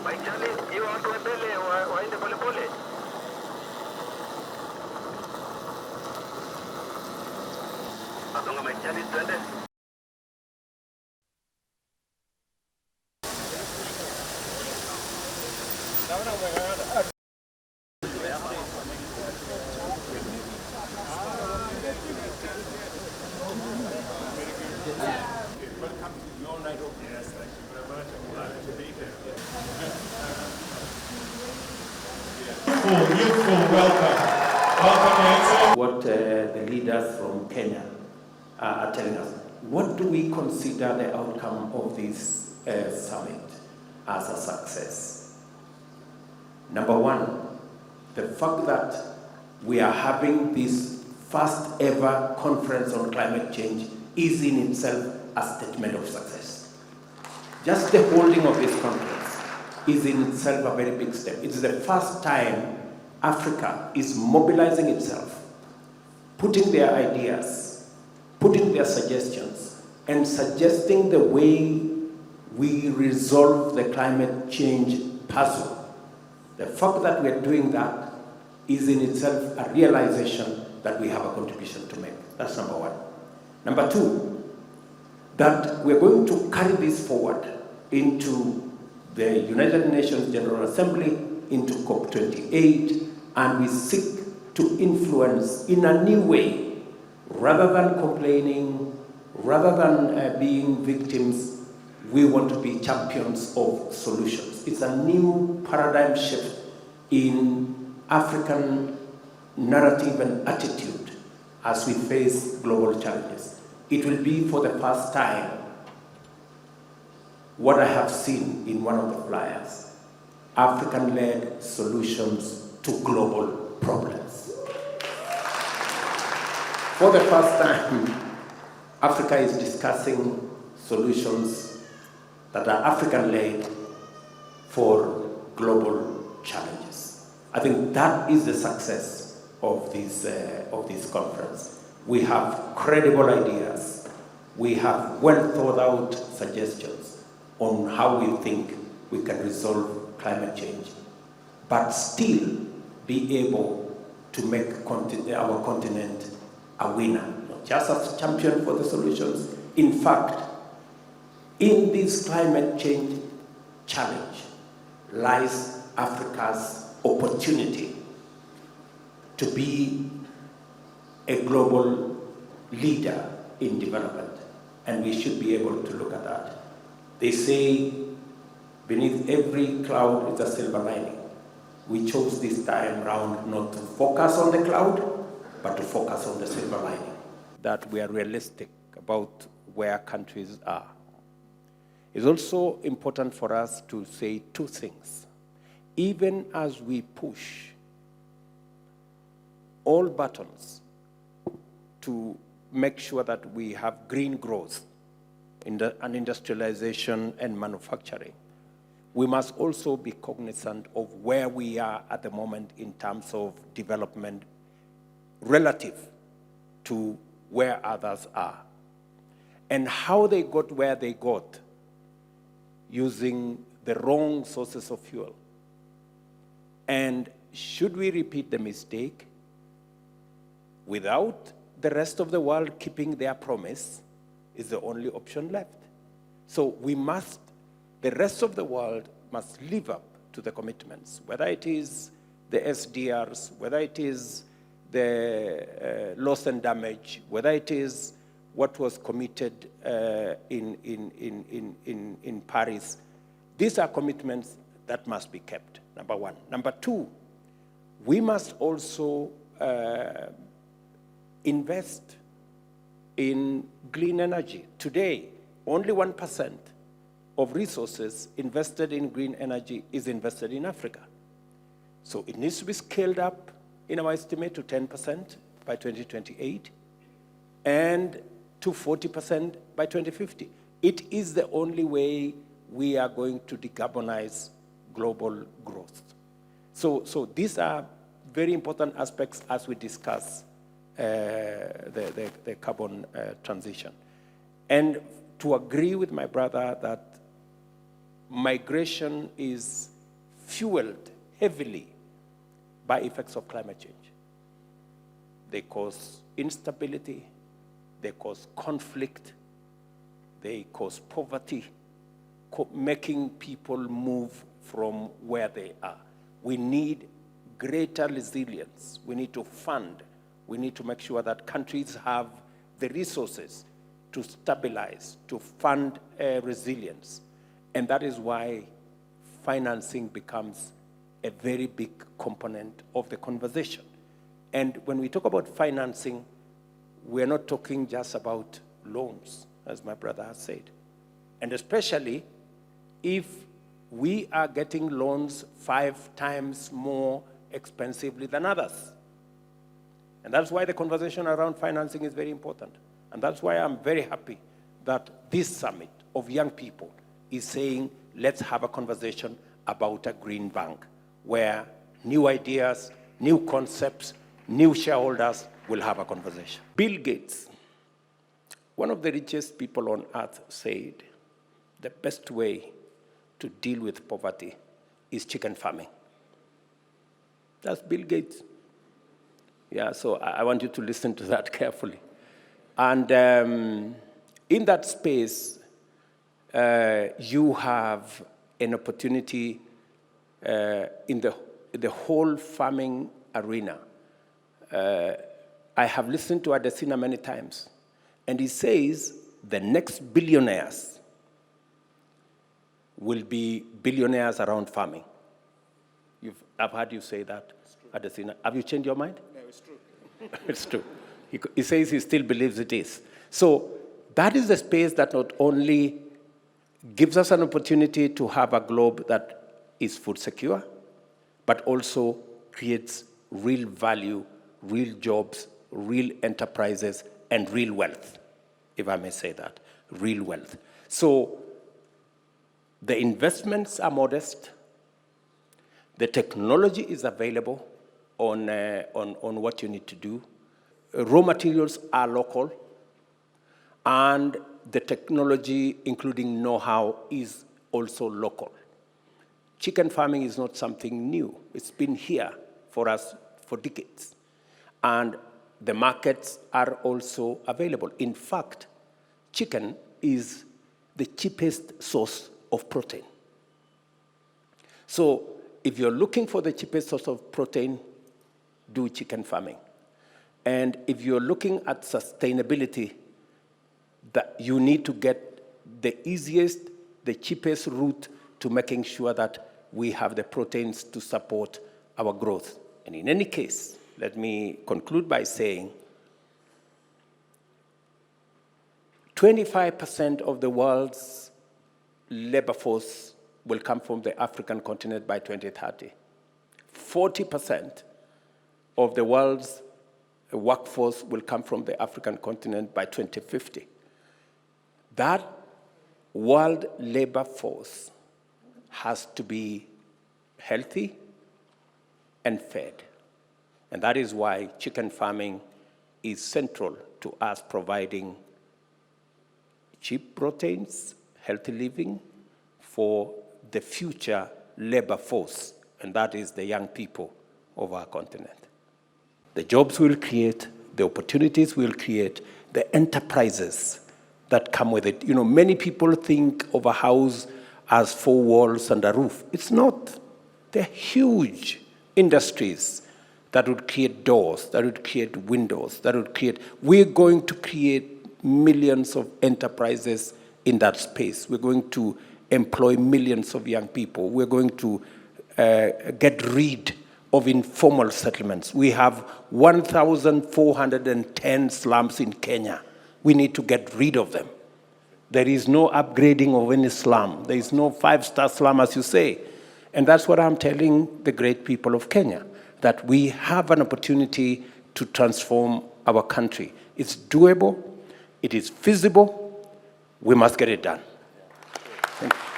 Maishani, hiyo watu wa mbele waende polepole. Nasonga maishani, twende. Welcome to your Nairobi. Yes, thank you very much. I'm glad to be here. Youthful welcome. Welcome, Your Excellency. What the leaders from Kenya are telling us. What do we consider the outcome of this summit as a success? Number one, the fact that we are having this first ever conference on climate change is in itself a statement of success. Just the holding of this conference is in itself a very big step. It's the first time Africa is mobilizing itself, putting their ideas, putting their suggestions, and suggesting the way we resolve the climate change puzzle. The fact that we are doing that is in itself a realization that we have a contribution to make. That's number one. Number two, that we're going to carry this forward into the United Nations General Assembly, into COP28, and we seek to influence in a new way, rather than complaining, rather than being victims. We want to be champions of solutions. It's a new paradigm shift in African narrative and attitude as we face global challenges. It will be for the first time what I have seen in one of the flyers, African-led solutions to global problems. For the first time, Africa is discussing solutions that are African-led for global challenges. I think that is the success of this conference. We have credible ideas. We have well thought out suggestions on how we think we can resolve climate change, but still be able to make our continent a winner, not just as a champion for the solutions. In fact, in this climate change challenge lies Africa's opportunity to be a global leader in development, and we should be able to look at that. They say beneath every cloud is a silver lining. We chose this time round not to focus on the cloud, but to focus on the silver lining. That we are realistic about where countries are. It's also important for us to say two things. Even as we push all buttons to make sure that we have green growth and industrialization and manufacturing, we must also be cognizant of where we are at the moment in terms of development relative to where others are, and how they got where they got using the wrong sources of fuel. And should we repeat the mistake without the rest of the world keeping their promise? Is the only option left. So the rest of the world must live up to the commitments, whether it is the SDRs, whether it is the loss and damage, whether it is what was committed in Paris. These are commitments that must be kept, number one. Number two, we must also invest in green energy. Today, only 1% of resources invested in green energy is invested in Africa. So it needs to be scaled up, in our estimate, to 10% by 2028 and to 40% by 2050. It is the only way we are going to decarbonize global growth. So these are very important aspects as we discuss the carbon transition. And to agree with my brother that migration is fueled heavily by effects of climate change. They cause instability, they cause conflict, they cause poverty, making people move from where they are. We need greater resilience. We need to fund. We need to make sure that countries have the resources to stabilize, to fund resilience. And that is why financing becomes a very big component of the conversation. And when we talk about financing, we're not talking just about loans, as my brother has said. And especially if we are getting loans 5 times more expensively than others. And that's why the conversation around financing is very important. And that's why I'm very happy that this summit of young people is saying, let's have a conversation about a green bank, where new ideas, new concepts, new shareholders will have a conversation. Bill Gates, one of the richest people on earth, said the best way to deal with poverty is chicken farming. That's Bill Gates. Yeah, so I want you to listen to that carefully. And in that space, you have an opportunity in the whole farming arena. I have listened to Adesina many times, and he says the next billionaires will be billionaires around farming. I've heard you say that, Adesina. Have you changed your mind? No, it's true. It's true. He says he still believes it is. So that is the space that not only gives us an opportunity to have a globe that is food secure, but also creates real value, real jobs, real enterprises, and real wealth, if I may say that, real wealth. So the investments are modest. The technology is available on what you need to do. Raw materials are local, and the technology, including know-how, is also local. Chicken farming is not something new. It's been here for us for decades. And the markets are also available. In fact, chicken is the cheapest source of protein. So if you're looking for the cheapest source of protein, do chicken farming. And if you're looking at sustainability, that you need to get the easiest, the cheapest route to making sure that we have the proteins to support our growth. And in any case, let me conclude by saying 25% of the world's labor force will come from the African continent by 2030. 40% of the world's workforce will come from the African continent by 2050. That world labor force has to be healthy and fed. And that is why chicken farming is central to us providing cheap proteins, healthy living for the future labor force, and that is the young people of our continent. The jobs we'll create, the opportunities we'll create, the enterprises that come with it. You know, many people think of a house as 4 walls and a roof. It's not. They're huge industries that would create doors, that would create windows, that would create... We're going to create millions of enterprises in that space. We're going to employ millions of young people. We're going to get rid of informal settlements. We have 1,410 slums in Kenya. We need to get rid of them. There is no upgrading of any slum. There is no 5-star slum, as you say. And that's what I'm telling the great people of Kenya, that we have an opportunity to transform our country. It's doable. It is feasible. We must get it done. Thank you.